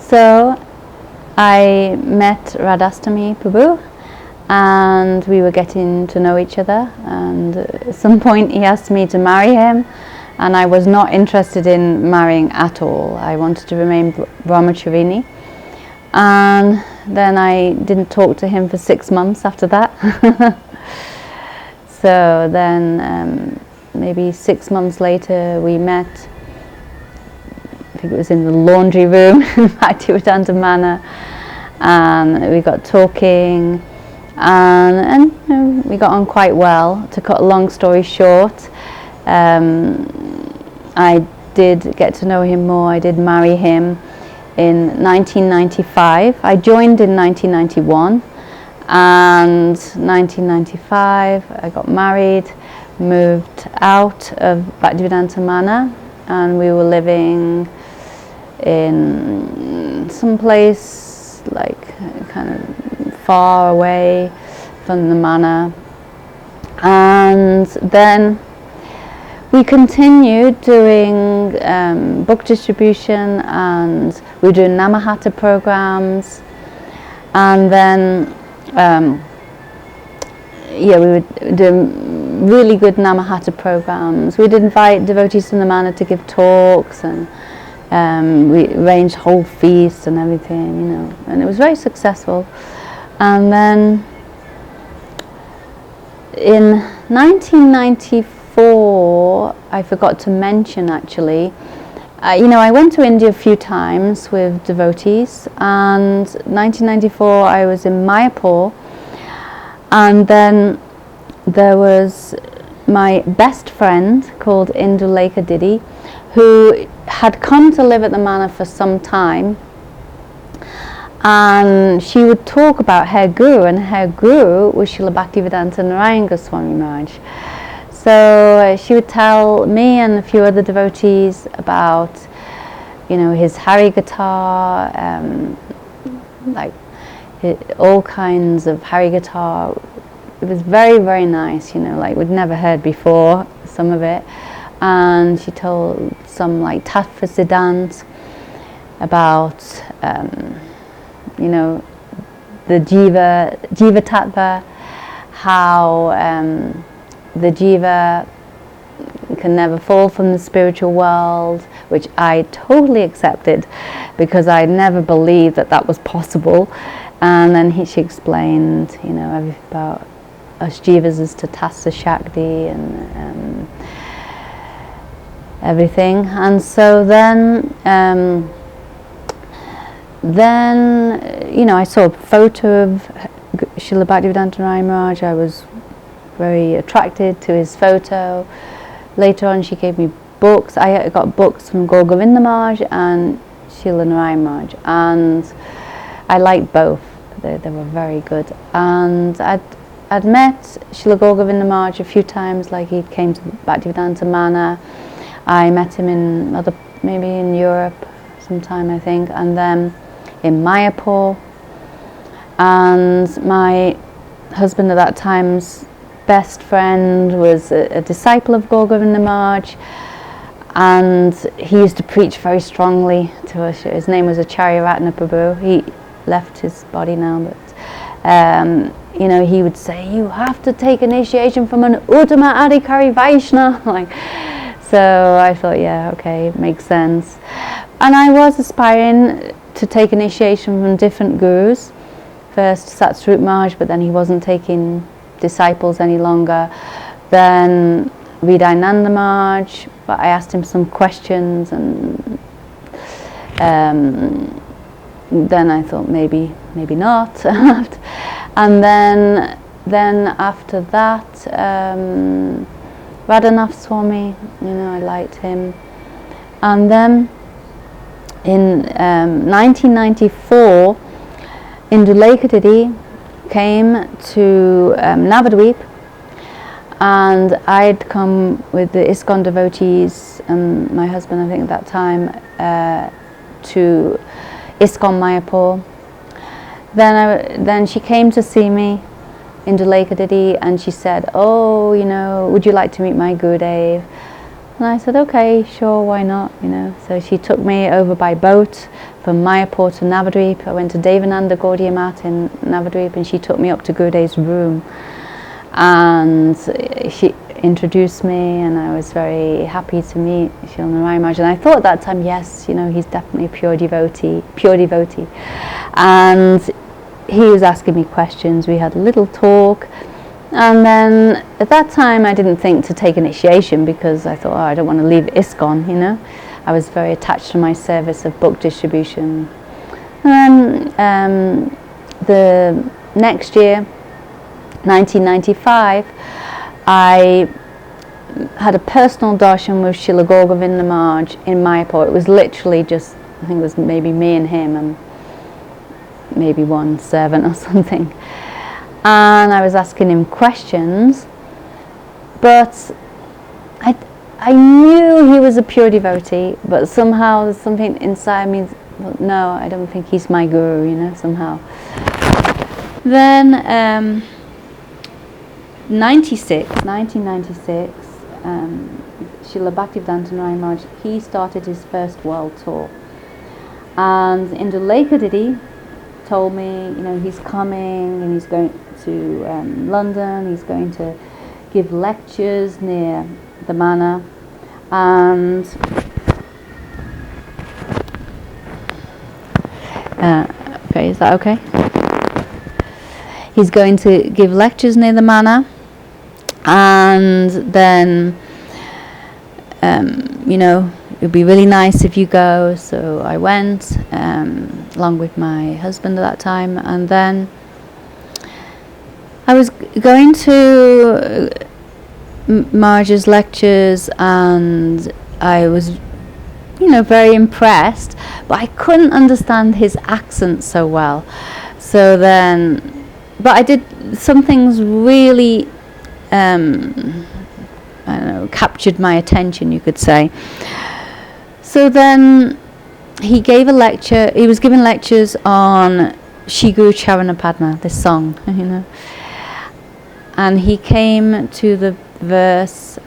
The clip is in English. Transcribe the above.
So I met Radhastami Prabhu, and we were getting to know each other, and at some point he asked me to marry him, and I was not interested in marrying at all. I wanted to remain brahmacharini, and then I didn't talk to him for 6 months after that. So then maybe 6 months later we met. I think it was in the laundry room in Bhaktivedanta Manor, and we got talking, and you know, we got on quite well. To cut a long story short, I did get to know him more. I did marry him in 1995. I joined in 1991, and 1995 I got married, moved out of Bhaktivedanta Manor, and we were living in some place like kind of far away from the manor. And then we continued doing book distribution, and we were doing Namahata programs, and then we were doing really good Namahata programs. We'd invite devotees from the manor to give talks, and we arranged whole feasts and everything, you know, and it was very successful. And then in 1994, I forgot to mention actually, you know, I went to India a few times with devotees, and 1994 I was in Mayapur, and then there was my best friend called Indulekha Didi, who had come to live at the manor for some time, and she would talk about her guru, and her guru was Srila Bhaktivedanta Narayan Goswami Maharaj. So she would tell me and a few other devotees about, you know, his Hari guitar, like all kinds of Hari guitar. It was very, very nice, you know, like we'd never heard before, some of it. And she told some like Tattva Siddhant about, you know, the Jiva Tattva, how the Jiva can never fall from the spiritual world, which I totally accepted because I never believed that that was possible. And then she explained, you know, about us Jivas as Tatastha Shakti and everything. And so then you know, I saw a photo of Srila Bhaktivedanta Narayan Maharaj. I was very attracted to his photo. Later on she gave me books. I got books from Gaur Govinda Maharaj and Srila Narayan Maharaj, and I liked both. They were very good. And I'd met Srila Gaur Govinda Maharaj a few times, like he came to Bhaktivedanta Manor. I met him in maybe in Europe sometime, I think, and then in Mayapur. And my husband at that time's best friend was a disciple of Gaur Govinda Maharaj, and he used to preach very strongly to us. His name was Acharya Ratna Prabhu. He left his body now, but you know, he would say, you have to take initiation from an Uttama Adhikari Vaiṣṇava. Like, so I thought, yeah, okay, makes sense. And I was aspiring to take initiation from different gurus. First Satsvarup Maharaj, but then he wasn't taking disciples any longer. Then Vidayananda Maharaj, but I asked him some questions, and then I thought maybe not. And then after that, Radhanath Swami, you know, I liked him. And then in 1994, Indulekha Didi came to Navadvip, and I'd come with the ISKCON devotees and my husband, I think at that time, to ISKCON Mayapur. Then she came to see me, Indulekha Didi, and she said, oh, you know, would you like to meet my Gurudev? And I said, okay, sure, why not, you know. So she took me over by boat from Mayapur to Navadvip. I went to Devananda Gaudiya Mat in Navadvip, and she took me up to Gurudev's room, and she introduced me, and I was very happy to meet Srila Narayan Maharaj. And I thought at that time, yes, he's definitely a pure devotee. And he was asking me questions. We had a little talk, and then at that time I didn't think to take initiation, because I thought, I don't want to leave ISKCON, I was very attached to my service of book distribution. And then the next year, 1995, I had a personal darshan with Srila Gauragovinda Maharaj in Mayapur. It was literally just, I think it was maybe me and him and maybe one servant or something. And I was asking him questions, but I knew he was a pure devotee, but somehow there's something inside me, no, I don't think he's my guru, somehow. Then 1996, Srila Bhaktivedanta Narayan Maharaj, he started his first world tour. And Indulekha Didi told me, he's coming and he's going to London, he's going to give lectures near the manor. And okay, is that okay? He's going to give lectures near the manor, and then it'd be really nice if you go. So I went along with my husband at that time, and then I was going to Maharaj's lectures, and I was very impressed, but I couldn't understand his accent so well. So then, but I did some things really captured my attention, you could say. So then he gave a lecture. He was giving lectures on Shri Guru Charana Padma, this song, and he came to the verse